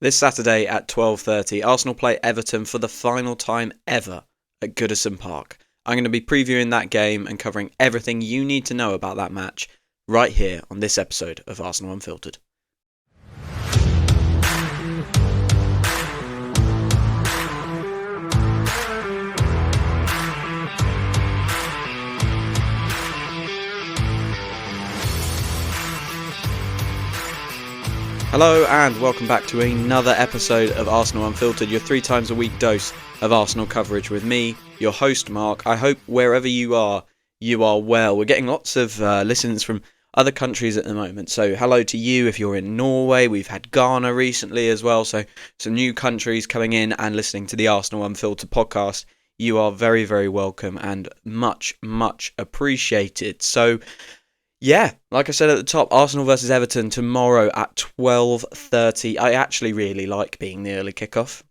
This Saturday at 12:30, Arsenal play Everton for the final time ever at Goodison Park. I'm going to be previewing that game and covering everything you need to know about that match right here on this episode of Arsenal Unfiltered. Hello and welcome back to another episode of Arsenal Unfiltered, your 3 times a week dose of Arsenal coverage with me, your host Mark. I hope wherever you are well. We're getting lots of listens from other countries at the moment, so hello to you if you're in Norway. We've had Ghana recently as well, so some new countries coming in and listening to the Arsenal Unfiltered podcast. You are very, very welcome and much, much appreciated. So yeah, like I said at the top, Arsenal versus Everton tomorrow at 12:30. I actually really like being the early kickoff.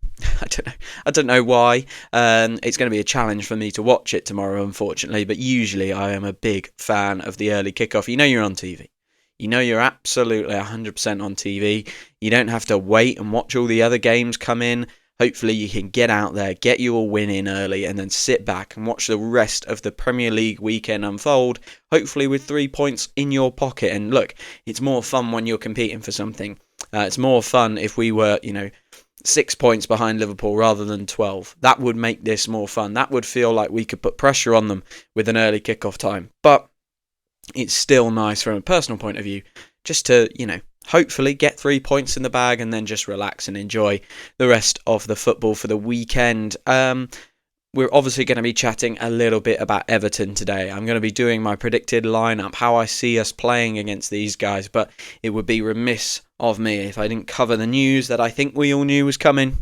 I don't know why. It's going to be a challenge for me to watch it tomorrow, unfortunately. But usually I am a big fan of the early kickoff. You know you're on TV. You know you're absolutely 100% on TV. You don't have to wait and watch all the other games come in. Hopefully you can get out there, get your win in early, and then sit back and watch the rest of the Premier League weekend unfold, hopefully with 3 points in your pocket. And look, it's more fun when you're competing for something. It's more fun if we were, 6 points behind Liverpool rather than 12. That would make this more fun. That would feel like we could put pressure on them with an early kickoff time. But it's still nice from a personal point of view just to, hopefully get 3 points in the bag and then just relax and enjoy the rest of the football for the weekend. We're obviously going to be chatting a little bit about Everton today. I'm going to be doing my predicted lineup, how I see us playing against these guys, but it would be remiss of me if I didn't cover the news that I think we all knew was coming.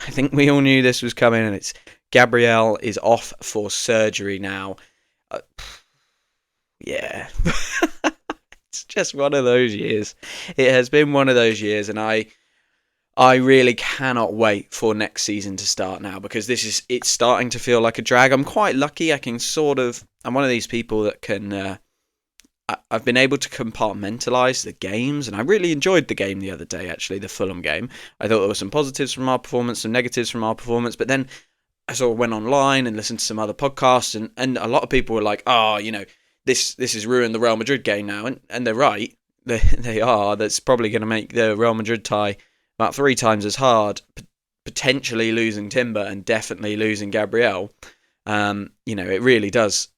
I think we all knew this was coming, and it's Gabriel is off for surgery now. Yeah. It's just one of those years. It has been one of those years, and I really cannot wait for next season to start now, because it's starting to feel like a drag. I'm quite lucky. I'm one of these people that can I've been able to compartmentalise the games, and I really enjoyed the game the other day, actually, the Fulham game. I thought there were some positives from our performance, some negatives from our performance, but then I sort of went online and listened to some other podcasts, and a lot of people were like, this has ruined the Real Madrid game now, and they're right. They are. That's probably going to make the Real Madrid tie about 3 times as hard, potentially losing Timber and definitely losing Gabriel. It really does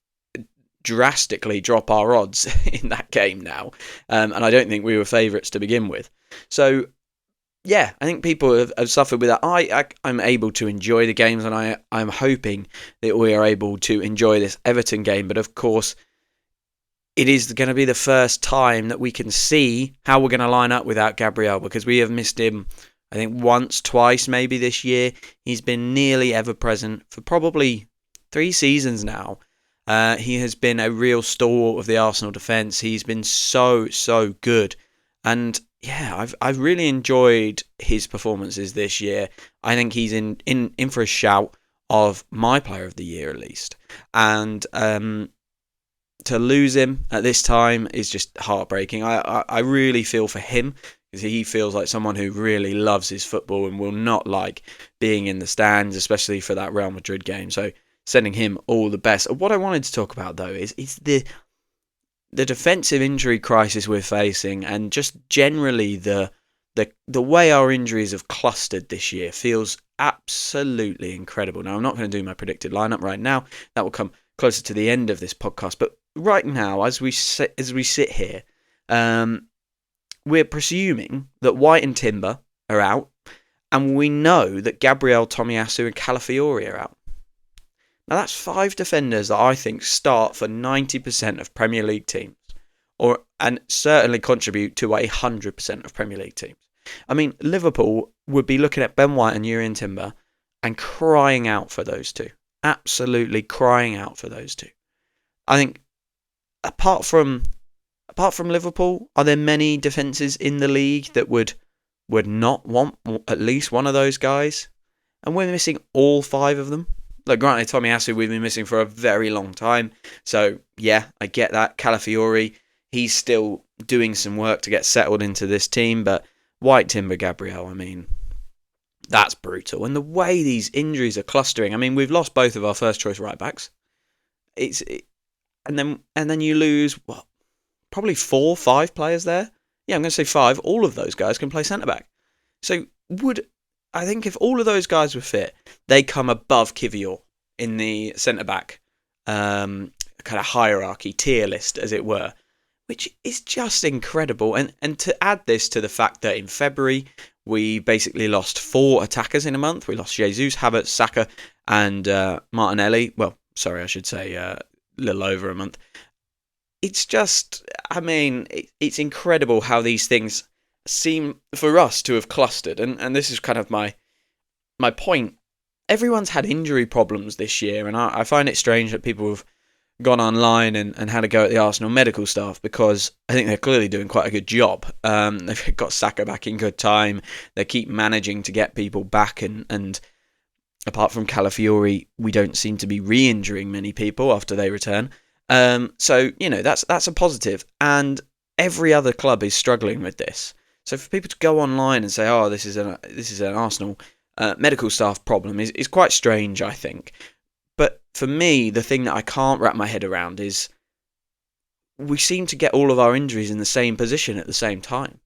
drastically drop our odds in that game now, and I don't think we were favourites to begin with. So yeah, I think people have suffered with that. I'm able to enjoy the games, and I'm hoping that we are able to enjoy this Everton game, but of course it is going to be the first time that we can see how we're going to line up without Gabriel, because we have missed him, I think, once, twice maybe this year. He's been nearly ever present for probably 3 seasons now. He has been a real stalwart of the Arsenal defence. He's been so good. And yeah, I've really enjoyed his performances this year. I think he's in for a shout of my player of the year, at least. And to lose him at this time is just heartbreaking. I really feel for him, because he feels like someone who really loves his football and will not like being in the stands, especially for that Real Madrid game. So sending him all the best. What I wanted to talk about, though, is the defensive injury crisis we're facing, and just generally the way our injuries have clustered this year feels absolutely incredible. Now, I'm not going to do my predicted lineup right now. That will come closer to the end of this podcast, but right now, as we sit here, we're presuming that White and Timber are out, and we know that Gabriel, Tomiyasu, and Calafiori are out. Now, that's 5 defenders that I think start for 90% of Premier League teams, and certainly contribute to 100% of Premier League teams. I mean, Liverpool would be looking at Ben White and Urian Timber and crying out for those two. Absolutely crying out for those two. I think apart from Liverpool, are there many defences in the league that would not want at least one of those guys? And we're missing all 5 of them. Like, granted, Tomiyasu we've been missing for a very long time. So, yeah, I get that. Calafiori, he's still doing some work to get settled into this team. But White, Timber, Gabriel, I mean, That's brutal. And the way these injuries are clustering. I mean, we've lost both of our first choice right backs. And then you lose what? Probably 4-5 players there. Yeah, I'm going to say 5. All of those guys can play centre back. So I think if all of those guys were fit, they come above Kivior in the centre back kind of hierarchy, tier list, as it were, which is just incredible. And to add this to the fact that in February we basically lost 4 attackers in a month. We lost Jesus, Havertz, Saka, and Martinelli. Well, sorry, I should say a little over a month. It's just, I mean, it's incredible how these things seem for us to have clustered. And this is kind of my point. Everyone's had injury problems this year, and I find it strange that people have gone online and had a go at the Arsenal medical staff, because I think they're clearly doing quite a good job. They've got Saka back in good time. They keep managing to get people back, and apart from Calafiori, we don't seem to be re-injuring many people after they return. So, that's a positive. And every other club is struggling with this. So for people to go online and say, "Oh, this is an Arsenal medical staff problem," is quite strange, I think. But for me, the thing that I can't wrap my head around is we seem to get all of our injuries in the same position at the same time.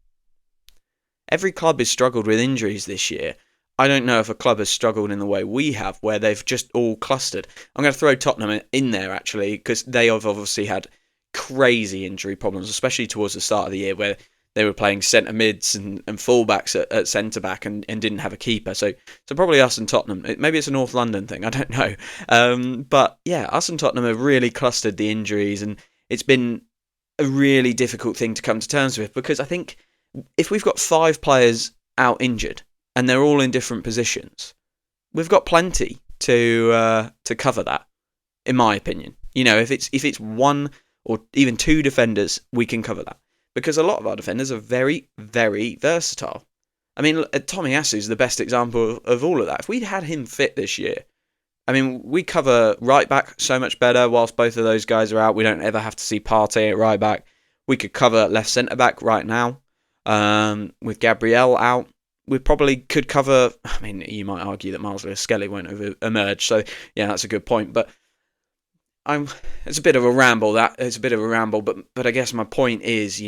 Every club has struggled with injuries this year. I don't know if a club has struggled in the way we have, where they've just all clustered. I'm going to throw Tottenham in there, actually, because they have obviously had crazy injury problems, especially towards the start of the year, where they were playing centre mids and fullbacks at centre back and didn't have a keeper. So probably us and Tottenham. Maybe it's a North London thing. I don't know. But yeah, us and Tottenham have really clustered the injuries, and it's been a really difficult thing to come to terms with, because I think if we've got 5 players out injured and they're all in different positions, we've got plenty to cover that, in my opinion. If it's 1 or even 2 defenders, we can cover that. Because a lot of our defenders are very, very versatile. I mean, Tomiyasu is the best example of all of that. If we'd had him fit this year, I mean, we cover right back so much better whilst both of those guys are out. We don't ever have to see Partey at right back. We could cover left centre back right now. With Gabriel out, we probably could cover. I mean, you might argue that Miles Lewis-Skelly won't have emerged. So yeah, that's a good point. But it's a bit of a ramble. But I guess my point is,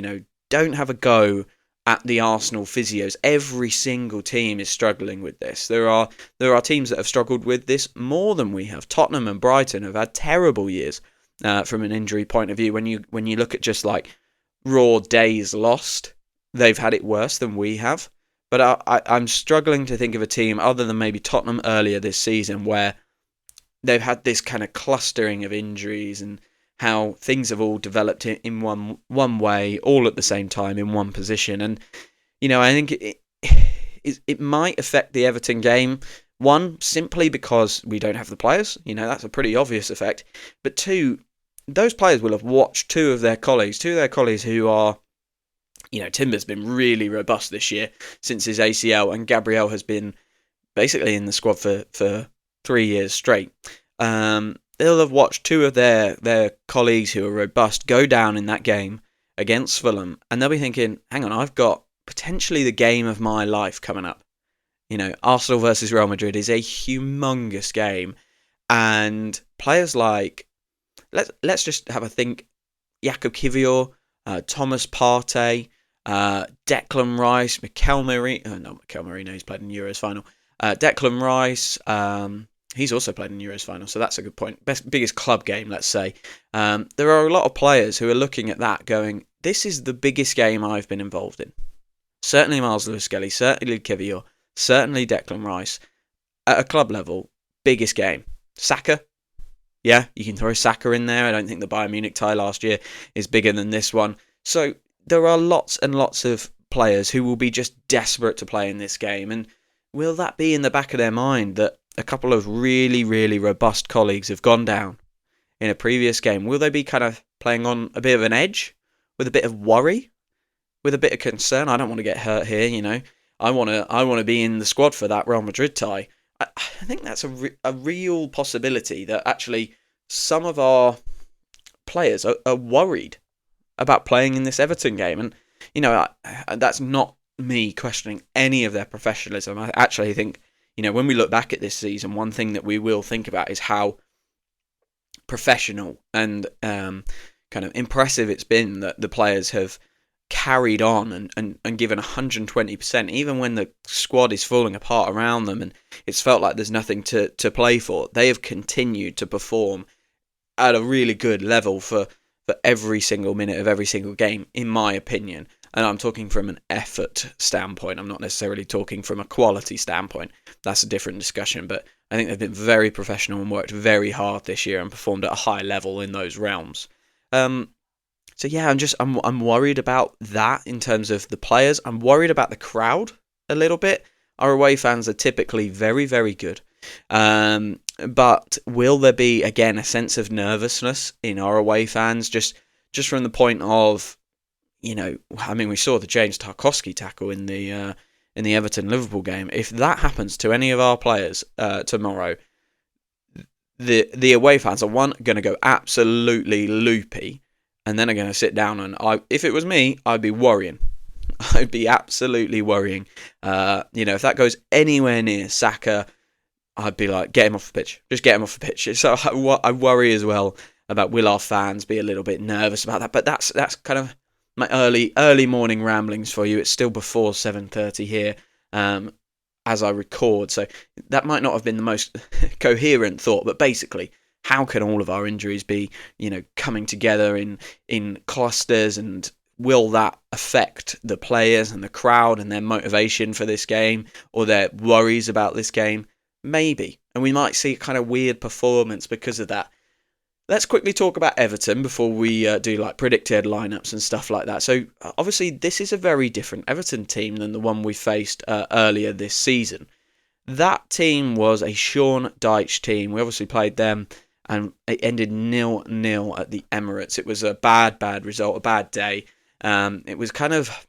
don't have a go at the Arsenal physios. Every single team is struggling with this. There are teams that have struggled with this more than we have. Tottenham and Brighton have had terrible years from an injury point of view. When you look at just like raw days lost, they've had it worse than we have. But I'm struggling to think of a team other than maybe Tottenham earlier this season where they've had this kind of clustering of injuries and how things have all developed in one way, all at the same time in one position. And I think it might affect the Everton game. 1, simply because we don't have the players. That's a pretty obvious effect. But 2, those players will have watched two of their colleagues who are, Timber's been really robust this year since his ACL, and Gabriel has been basically in the squad for 3 years straight. They'll have watched 2 of their colleagues who are robust go down in that game against Fulham, and they'll be thinking, hang on, I've got potentially the game of my life coming up. Arsenal versus Real Madrid is a humongous game, and players like, let's just have a think, Jakub Kivior, Thomas Partey, Declan Rice, Mikel Merino, he's played in Euros final. Declan Rice, he's also played in Euros final, so that's a good point. Biggest club game, let's say. There are a lot of players who are looking at that going, this is the biggest game I've been involved in. Certainly Miles Lewis-Skelly, certainly Kivior, certainly Declan Rice. At a club level, biggest game. Saka, yeah, you can throw Saka in there. I don't think the Bayern Munich tie last year is bigger than this one. So there are lots and lots of players who will be just desperate to play in this game. And will that be in the back of their mind that a couple of really, really robust colleagues have gone down in a previous game? Will they be kind of playing on a bit of an edge, with a bit of worry, with a bit of concern? I don't want to get hurt here, I want to be in the squad for that Real Madrid tie. I think that's a real possibility that actually some of our players are worried about playing in this Everton game. And, that's not me questioning any of their professionalism. I actually think when we look back at this season, one thing that we will think about is how professional and kind of impressive it's been that the players have carried on and given 120%, even when the squad is falling apart around them and it's felt like there's nothing to play for. They have continued to perform at a really good level for every single minute of every single game, in my opinion. And I'm talking from an effort standpoint. I'm not necessarily talking from a quality standpoint. That's a different discussion. But I think they've been very professional and worked very hard this year and performed at a high level in those realms. So yeah, I'm worried about that in terms of the players. I'm worried about the crowd a little bit. Our away fans are typically very, very good. But will there be, again, a sense of nervousness in our away fans just from the point of, we saw the James Tarkowski tackle in the Everton Liverpool game. If that happens to any of our players tomorrow, the away fans are going to go absolutely loopy, and then are going to sit down and if it was me, I'd be worrying. I'd be absolutely worrying. If that goes anywhere near Saka, I'd be like, get him off the pitch. Just get him off the pitch. So I worry as well about, will our fans be a little bit nervous about that? But that's kind of my early morning ramblings for you. It's still before 7:30 here as I record, so that might not have been the most coherent thought. But basically, how can all of our injuries be, coming together in clusters, and will that affect the players and the crowd and their motivation for this game, or their worries about this game? Maybe. And we might see a kind of weird performance because of that. Let's quickly talk about Everton before we do like predicted lineups and stuff like that. So obviously this is a very different Everton team than the one we faced earlier this season. That team was a Sean Dyche team. We obviously played them and it ended 0-0 at the Emirates. It was a bad result, a bad day. It was kind of,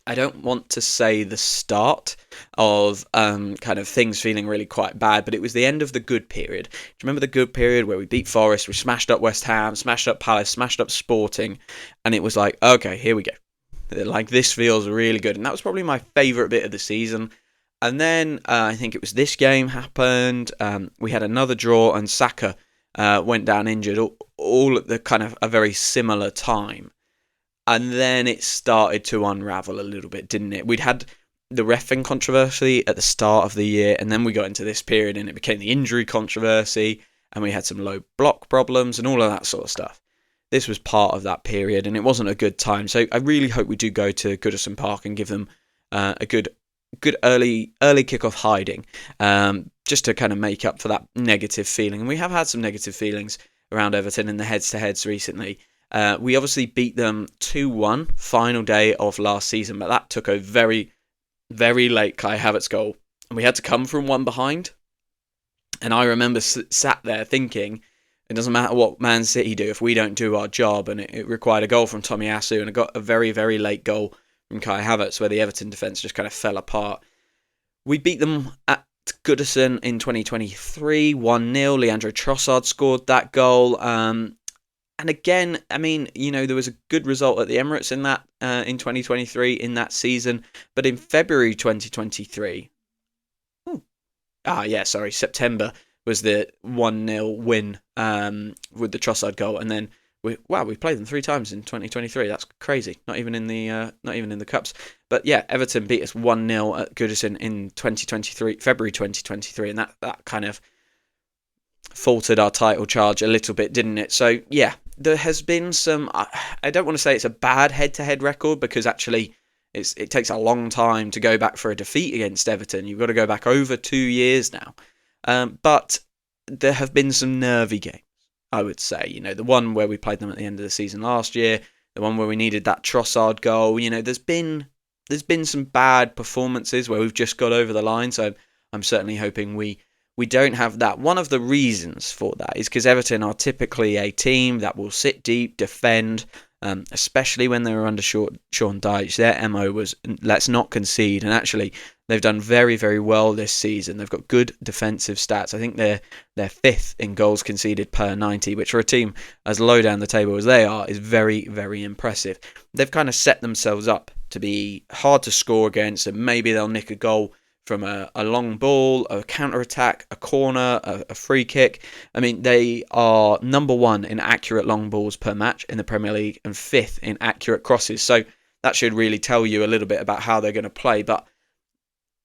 I don't want to say the start of kind of things feeling really quite bad, but it was the end of the good period. Do you remember the good period where we beat Forest, we smashed up West Ham, smashed up Palace, smashed up Sporting, and it was like, okay, here we go. Like, this feels really good. And that was probably my favourite bit of the season. And then I think it was this game happened. We had another draw and Saka went down injured, all at the kind of a very similar time. And then it started to unravel a little bit, didn't it? We'd had the reffing controversy at the start of the year, and then we got into this period and it became the injury controversy, and we had some low block problems and all of that sort of stuff. This was part of that period, and it wasn't a good time. So I really hope we do go to Goodison Park and give them a good early kick-off hiding, just to kind of make up for that negative feeling. And we have had some negative feelings around Everton in the heads-to-heads recently. We obviously beat them 2-1 final day of last season, but that took a very, very late Kai Havertz goal. And we had to come from one behind. And I remember sat there thinking, it doesn't matter what Man City do if we don't do our job. And it required a goal from Tomiyasu, and it got a very, very late goal from Kai Havertz where the Everton defence just kind of fell apart. We beat them at Goodison in 2023, 1-0. Leandro Trossard scored that goal. And again, I mean, there was a good result at the Emirates in that in 2023 in that season, but in February 2023, September was the 1-0 win with the Trossard goal, and then we played them 3 times in 2023. That's crazy. Not even in the cups. But yeah, Everton beat us 1-0 at Goodison in February 2023, and that kind of faltered our title charge a little bit, didn't it? So yeah, there has been some, I don't want to say it's a bad head-to-head record, because actually it takes a long time to go back for a defeat against Everton. You've got to go back over 2 years now. But there have been some nervy games, I would say. The one where we played them at the end of the season last year, the one where we needed that Trossard goal. There's been some bad performances where we've just got over the line. So I'm certainly hoping we don't have that. One of the reasons for that is because Everton are typically a team that will sit deep, defend, especially when they were under Sean Dyche. Their MO was, let's not concede. And actually, they've done very, very well this season. They've got good defensive stats. I think they're 5th in goals conceded per 90, which for a team as low down the table as they are is very, very impressive. They've kind of set themselves up to be hard to score against, and maybe they'll nick a goal from a long ball, a counter-attack, a corner, a free kick. I mean, they are number 1 in accurate long balls per match in the Premier League and 5th in accurate crosses. So that should really tell you a little bit about how they're going to play. But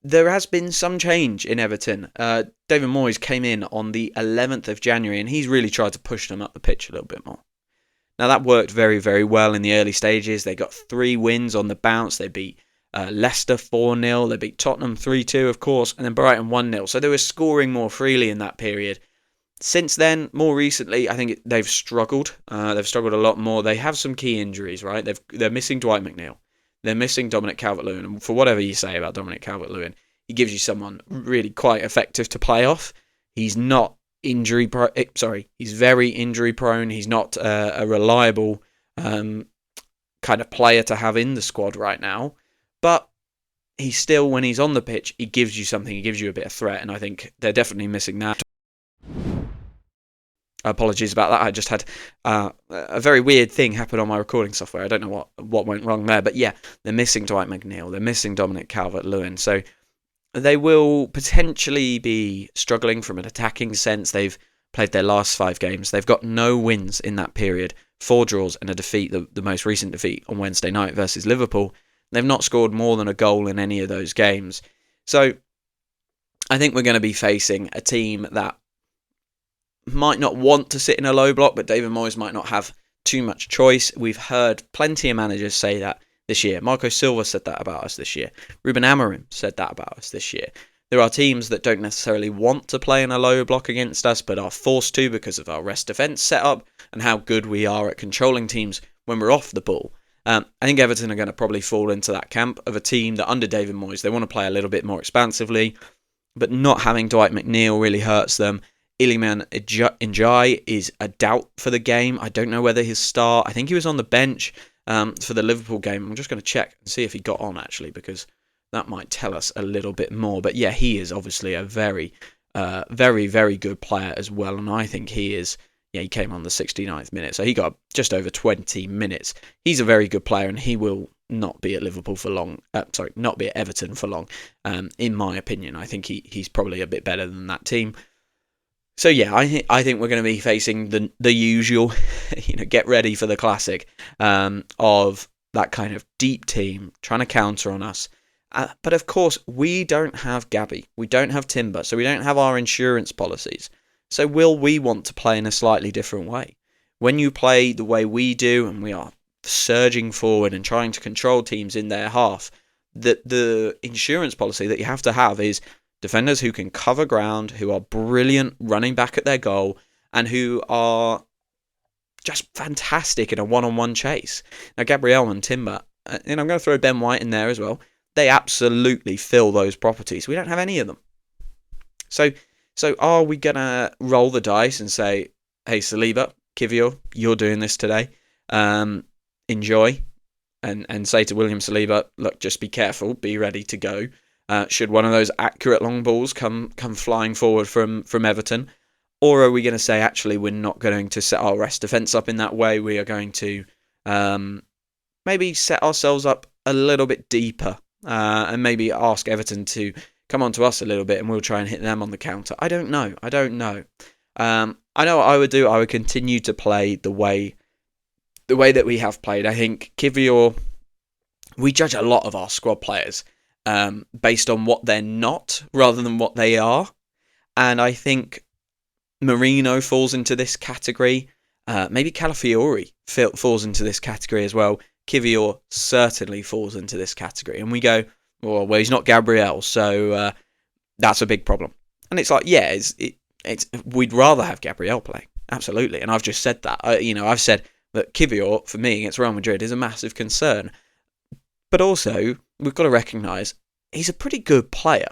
there has been some change in Everton. David Moyes came in on the 11th of January and he's really tried to push them up the pitch a little bit more. Now that worked very, very well in the early stages. They got 3 wins on the bounce. They beat Leicester 4-0. They beat Tottenham 3-2, of course, and then Brighton 1-0. So they were scoring more freely in that period. Since then, more recently, I think they've struggled. They've struggled a lot more. They have some key injuries, right? They're missing Dwight McNeil. They're missing Dominic Calvert-Lewin. And for whatever you say about Dominic Calvert-Lewin, he gives you someone really quite effective to play off. He's not he's very injury prone. He's not a reliable kind of player to have in the squad right now. But he's still, when he's on the pitch, he gives you something. He gives you a bit of threat. And I think they're definitely missing that. Apologies about that. I just had a very weird thing happen on my recording software. I don't know what went wrong there. But yeah, they're missing Dwight McNeil. They're missing Dominic Calvert-Lewin. So they will potentially be struggling from an attacking sense. They've played their last 5 games. They've got no wins in that period. 4 draws and a defeat, the most recent defeat on Wednesday night versus Liverpool. They've not scored more than a goal in any of those games. So I think we're going to be facing a team that might not want to sit in a low block, but David Moyes might not have too much choice. We've heard plenty of managers say that this year. Marco Silva said that about us this year. Ruben Amorim said that about us this year. There are teams that don't necessarily want to play in a low block against us, but are forced to because of our rest defence setup and how good we are at controlling teams when we're off the ball. I think Everton are going to probably fall into that camp of a team that under David Moyes, they want to play a little bit more expansively, but not having Dwight McNeil really hurts them. Iliman Ndiaye is a doubt for the game. I don't know whether he'll start. I think he was on the bench for the Liverpool game. I'm just going to check and see if he got on, actually, because that might tell us a little bit more. But yeah, he is obviously a very, very good player as well. And I think he is, he came on the 69th minute. So he got just over 20 minutes. He's a very good player and he will not be at Liverpool for long. Not be at Everton for long, in my opinion. I think he's probably a bit better than that team. So yeah, I think we're going to be facing the usual, get ready for the classic of that kind of deep team trying to counter on us. But of course, we don't have Gabby, we don't have Timber, so we don't have our insurance policies. So will we want to play in a slightly different way? When you play the way we do, and we are surging forward and trying to control teams in their half, the insurance policy that you have to have is defenders who can cover ground, who are brilliant running back at their goal, and who are just fantastic in a one-on-one chase. Now, Gabriel and Timber, and I'm going to throw Ben White in there as well, they absolutely fill those properties. We don't have any of them. So are we going to roll the dice and say, hey, Saliba, Kivior, you're doing this today. Enjoy. And say to William Saliba, look, just be careful, be ready to go. Should one of those accurate long balls come flying forward from Everton? Or are we going to say, actually, we're not going to set our rest defence up in that way. We are going to maybe set ourselves up a little bit deeper and maybe ask Everton to come on to us a little bit and we'll try and hit them on the counter. I don't know. I know what I would do. I would continue to play the way that we have played. I think Kivior, we judge a lot of our squad players based on what they're not rather than what they are. And I think Marino falls into this category. Maybe Calafiori falls into this category as well. Kivior certainly falls into this category. And we go, well, he's not Gabriel, so that's a big problem. And it's like, yeah, we'd rather have Gabriel playing. Absolutely. And I've just said that. I've said that Kivior, for me, against Real Madrid is a massive concern. But also, we've got to recognise he's a pretty good player,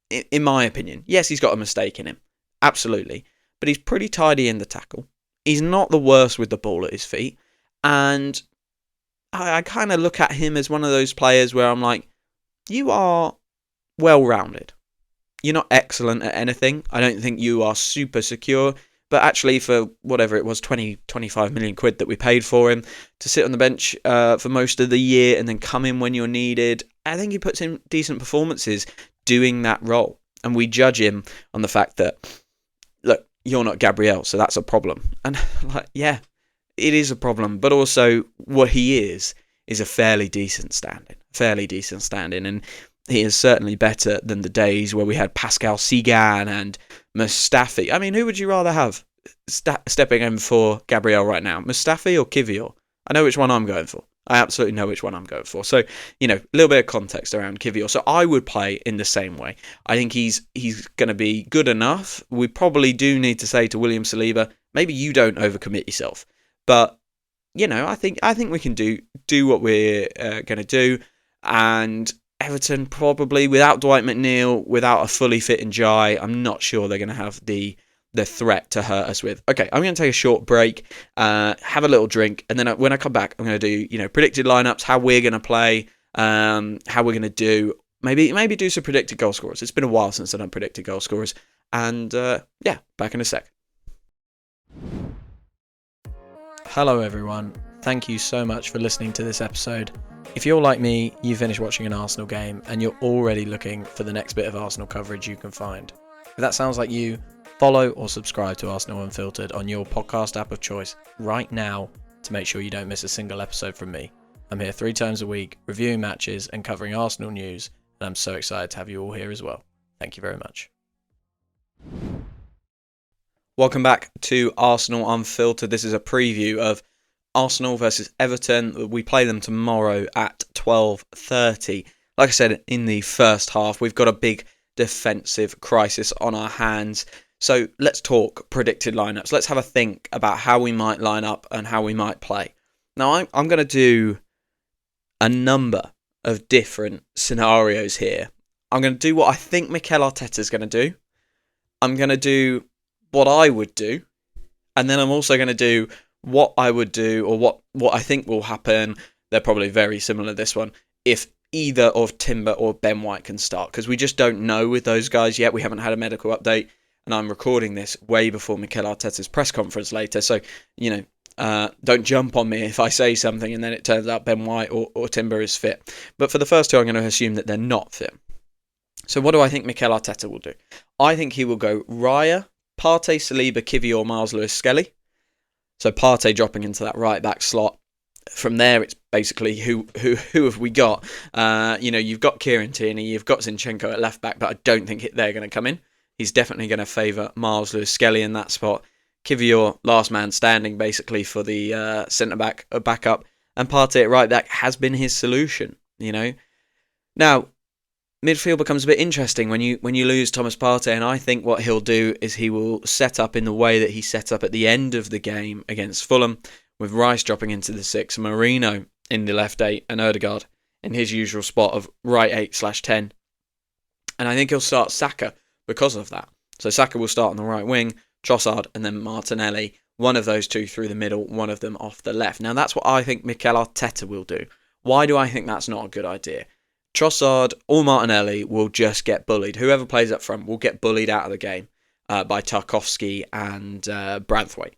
in my opinion. Yes, he's got a mistake in him. Absolutely. But he's pretty tidy in the tackle. He's not the worst with the ball at his feet. And I kind of look at him as one of those players where I'm like, you are well-rounded. You're not excellent at anything. I don't think you are super secure. But actually, for whatever it was, 25 million quid that we paid for him to sit on the bench for most of the year and then come in when you're needed, I think he puts in decent performances. doing that role. And we judge him on the fact that, look, you're not Gabriel, so that's a problem. And yeah, it is a problem. But also what he is a fairly decent standing. And he is certainly better than the days where we had Pascal Sigan and Mustafi. I mean, who would you rather have stepping in for Gabriel right now? Mustafi or Kivior? I know which one I'm going for. I absolutely know which one I'm going for. So, a little bit of context around Kivior. So I would play in the same way. I think he's going to be good enough. We probably do need to say to William Saliba, maybe you don't overcommit yourself. But, I think we can do what we're going to do. And Everton probably, without Dwight McNeil, without a fully fit Njai, I'm not sure they're going to have the threat to hurt us with. Okay, I'm going to take a short break, have a little drink, and then when I come back, I'm going to do, predicted lineups, how we're going to play, how we're going to do, maybe do some predicted goal scorers. It's been a while since I've done predicted goal scorers, and back in a sec. Hello everyone, thank you so much for listening to this episode. If you're like me, you finished watching an Arsenal game, and you're already looking for the next bit of Arsenal coverage you can find. If that sounds like you, follow or subscribe to Arsenal Unfiltered on your podcast app of choice right now to make sure you don't miss a single episode from me. I'm here 3 times a week, reviewing matches and covering Arsenal news, and I'm so excited to have you all here as well. Thank you very much. Welcome back to Arsenal Unfiltered. This is a preview of Arsenal versus Everton. We play them tomorrow at 12:30. Like I said, in the first half, we've got a big defensive crisis on our hands. So let's talk predicted lineups. Let's have a think about how we might line up and how we might play. Now, I'm going to do a number of different scenarios here. I'm going to do what I think Mikel Arteta is going to do. I'm going to do what I would do. And then I'm also going to do what I would do, or what I think will happen. They're probably very similar, this one, if either of Timber or Ben White can start, because we just don't know with those guys yet. We haven't had a medical update, and I'm recording this way before Mikel Arteta's press conference later, so, don't jump on me if I say something and then it turns out Ben White or Timber is fit. But for the first two, I'm going to assume that they're not fit. So what do I think Mikel Arteta will do? I think he will go Raya, Partey, Saliba, Kivior, Miles Lewis-Skelly. So Partey dropping into that right back slot. From there, it's basically who have we got? You've got Kieran Tierney, you've got Zinchenko at left back, but I don't think they're going to come in. He's definitely going to favour Miles Lewis-Skelly in that spot. Kivior, last man standing, basically for the centre back backup, and Partey at right back has been his solution. Now midfield becomes a bit interesting when you lose Thomas Partey, and I think what he'll do is he will set up in the way that he set up at the end of the game against Fulham, with Rice dropping into the 6, Marino in the left 8, and Ødegaard in his usual spot of right 8/10. And I think he'll start Saka because of that. So Saka will start on the right wing, Trossard and then Martinelli, one of those two through the middle, one of them off the left. Now that's what I think Mikel Arteta will do. Why do I think that's not a good idea? Trossard or Martinelli will just get bullied. Whoever plays up front will get bullied out of the game by Tarkowski and Branthwaite.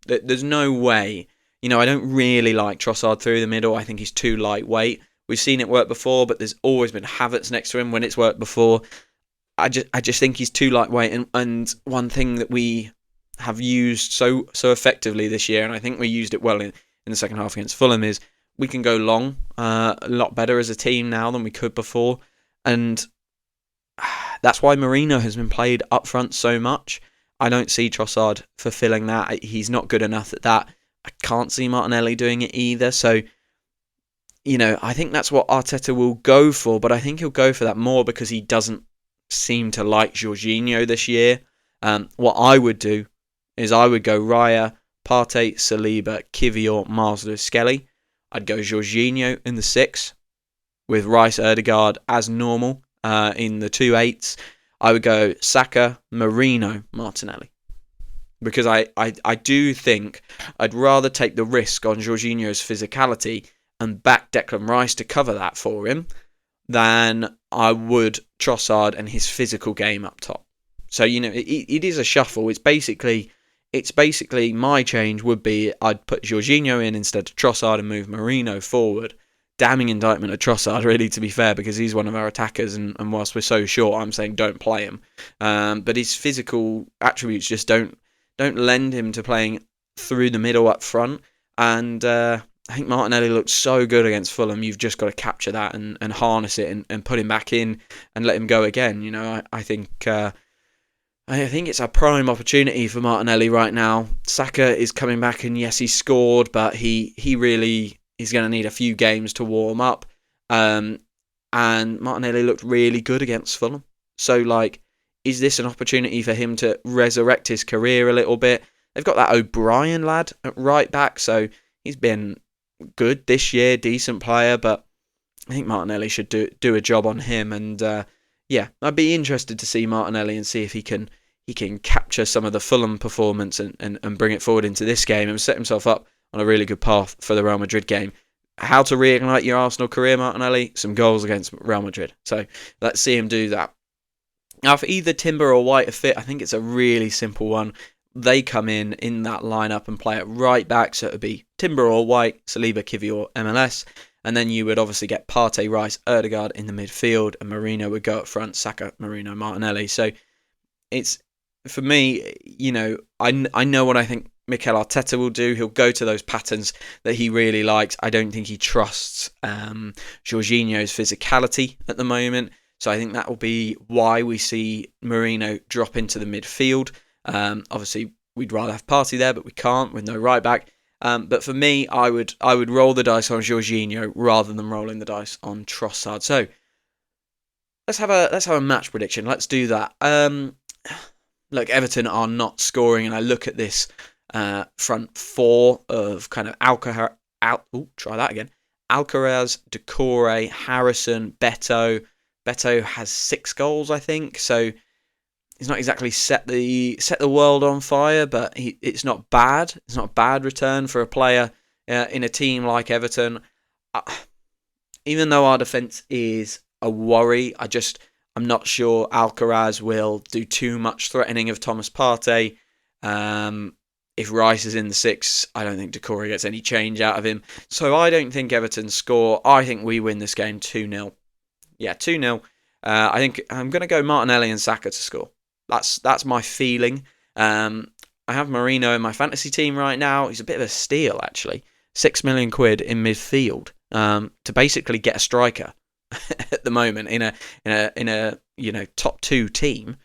There's no way. I don't really like Trossard through the middle. I think he's too lightweight. We've seen it work before, but there's always been Havertz next to him when it's worked before. I just think he's too lightweight. And one thing that we have used so effectively this year, and I think we used it well in the second half against Fulham, is we can go long a lot better as a team now than we could before. And that's why Marino has been played up front so much. I don't see Trossard fulfilling that. He's not good enough at that. I can't see Martinelli doing it either. So, I think that's what Arteta will go for, but I think he'll go for that more because he doesn't seem to like Jorginho this year. What I would do is I would go Raya, Partey, Saliba, Kivior, Miles Lewis-Skelly. I'd go Jorginho in the 6 with Rice, Ødegaard as normal in the 2/8s. I would go Saka, Marino, Martinelli. Because I do think I'd rather take the risk on Jorginho's physicality and back Declan Rice to cover that for him than I would Trossard and his physical game up top. So, it is a shuffle. It's basically my change would be I'd put Jorginho in instead of Trossard and move Marino forward damning indictment of Trossard, really, to be fair, because he's one of our attackers, and whilst we're so short, I'm saying don't play him. But his physical attributes just don't lend him to playing through the middle up front. And I think Martinelli looked so good against Fulham. You've just got to capture that and harness it and put him back in and let him go again. You know, I think it's a prime opportunity for Martinelli right now. Saka is coming back, and yes, he scored, but he really is going to need a few games to warm up. And Martinelli looked really good against Fulham. So, like, is this an opportunity for him to resurrect his career a little bit? They've got that O'Brien lad at right back, so he's been good this year, decent player, but I think Martinelli should do a job on him. And I'd be interested to see Martinelli and see if he can capture some of the Fulham performance and bring it forward into this game and set himself up on a really good path for the Real Madrid game. How to reignite your Arsenal career, Martinelli? Some goals against Real Madrid. So let's see him do that. Now, if either Timber or White are fit, I think it's a really simple one. They come in that lineup and play at right back, so it would be Timber or White, Saliba, Kivior or MLS, and then you would obviously get Partey, Rice, Ødegaard in the midfield, and Marino would go up front, Saka, Marino, Martinelli. So it's, for me, you know, I know what I think Mikel Arteta will do. He'll go to those patterns that he really likes. I don't think he trusts Jorginho's physicality at the moment, so I think that will be why we see Marino drop into the midfield. Obviously, we'd rather have Partey there, but we can't with no right back. But for me, I would roll the dice on Jorginho rather than rolling the dice on Trossard. So let's have a match prediction. Let's do that. Look, Everton are not scoring, and I look at this front four of kind of Alcaraz, Doucouré, Harrison, Beto. Beto has 6 goals, I think, so he's not exactly set the world on fire, but it's not bad. It's not a bad return for a player in a team like Everton. Even though our defence is a worry, I'm not sure Alcaraz will do too much threatening of Thomas Partey. If Rice is in the 6, I don't think Doucouré gets any change out of him. So I don't think Everton score. I think we win this game 2-0. Yeah, 2-0. I think I'm going to go Martinelli and Saka to score. That's my feeling. I have Marino in my fantasy team right now. He's a bit of a steal, actually. 6 million quid in midfield to basically get a striker at the moment in a top 2 team.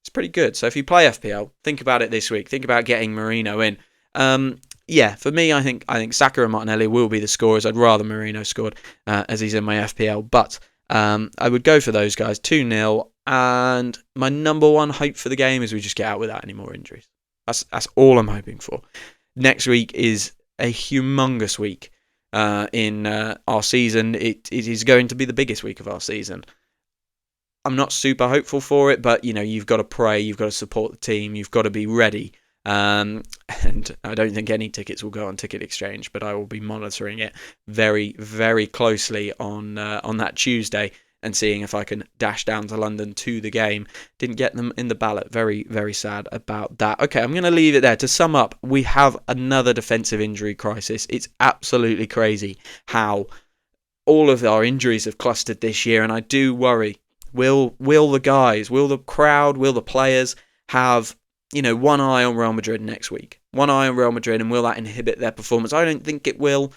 It's pretty good. So if you play FPL, think about it this week. Think about getting Marino in. For me, I think Saka and Martinelli will be the scorers. I'd rather Marino scored as he's in my FPL, but I would go for those guys 2-0. And my number one hope for the game is we just get out without any more injuries. That's all I'm hoping for. Next week is a humongous week in our season. It is going to be the biggest week of our season. I'm not super hopeful for it, but you've got to pray, you've got to support the team, you've got to be ready. And I don't think any tickets will go on Ticket Exchange, but I will be monitoring it very, very closely on that Tuesday and seeing if I can dash down to London to the game. Didn't get them in the ballot. Very, very sad about that. Okay, I'm going to leave it there. To sum up, we have another defensive injury crisis. It's absolutely crazy how all of our injuries have clustered this year, and I do worry. Will the guys, will the crowd, will the players have one eye on Real Madrid next week? One eye on Real Madrid, and will that inhibit their performance? I don't think it will.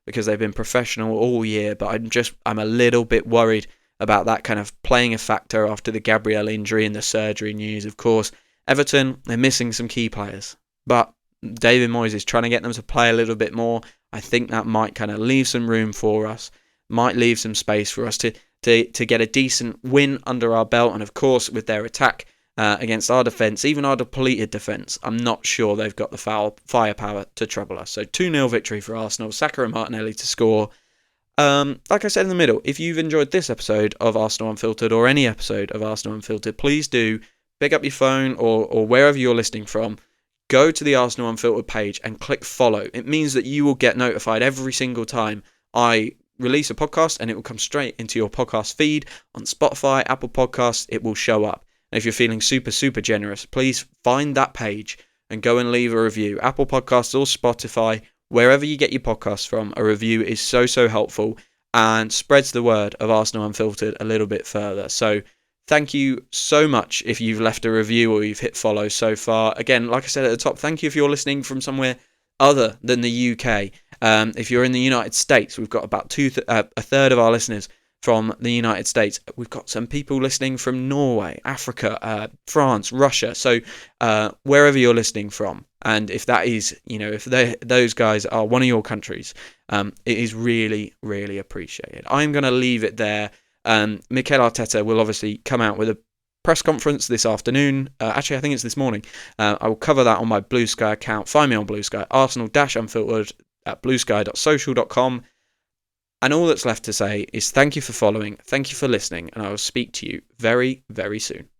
Because they've been professional all year, but I'm a little bit worried about that kind of playing a factor after the Gabriel injury and the surgery news. Of course, Everton, they're missing some key players, but David Moyes is trying to get them to play a little bit more. I think that might kind of leave some room for us, might leave some space for us to get a decent win under our belt. And of course, with their attack against our defence, even our depleted defence, I'm not sure they've got the firepower to trouble us. So 2-0 victory for Arsenal, Saka and Martinelli to score. Like I said in the middle, if you've enjoyed this episode of Arsenal Unfiltered or any episode of Arsenal Unfiltered, please do pick up your phone or wherever you're listening from, go to the Arsenal Unfiltered page and click follow. It means that you will get notified every single time I release a podcast, and it will come straight into your podcast feed on Spotify, Apple Podcasts. It will show up. And if you're feeling super, super generous, please find that page and go and leave a review. Apple Podcasts or Spotify, wherever you get your podcasts from, a review is so, so helpful and spreads the word of Arsenal Unfiltered a little bit further. So thank you so much if you've left a review or you've hit follow so far. Again, like I said at the top, thank you if you're listening from somewhere other than the UK. If you're in the United States, we've got about a third of our listeners from the United States. We've got some people listening from Norway, Africa, France, Russia. So wherever you're listening from, and if that is, if those guys are one of your countries, it is really, really appreciated. I'm going to leave it there. Mikel Arteta will obviously come out with a press conference this afternoon. Actually, I think it's this morning. I will cover that on my Blue Sky account. Find me on Blue Sky, Arsenal-Unfiltered at bluesky.social.com. And all that's left to say is thank you for following, thank you for listening, and I will speak to you very, very soon.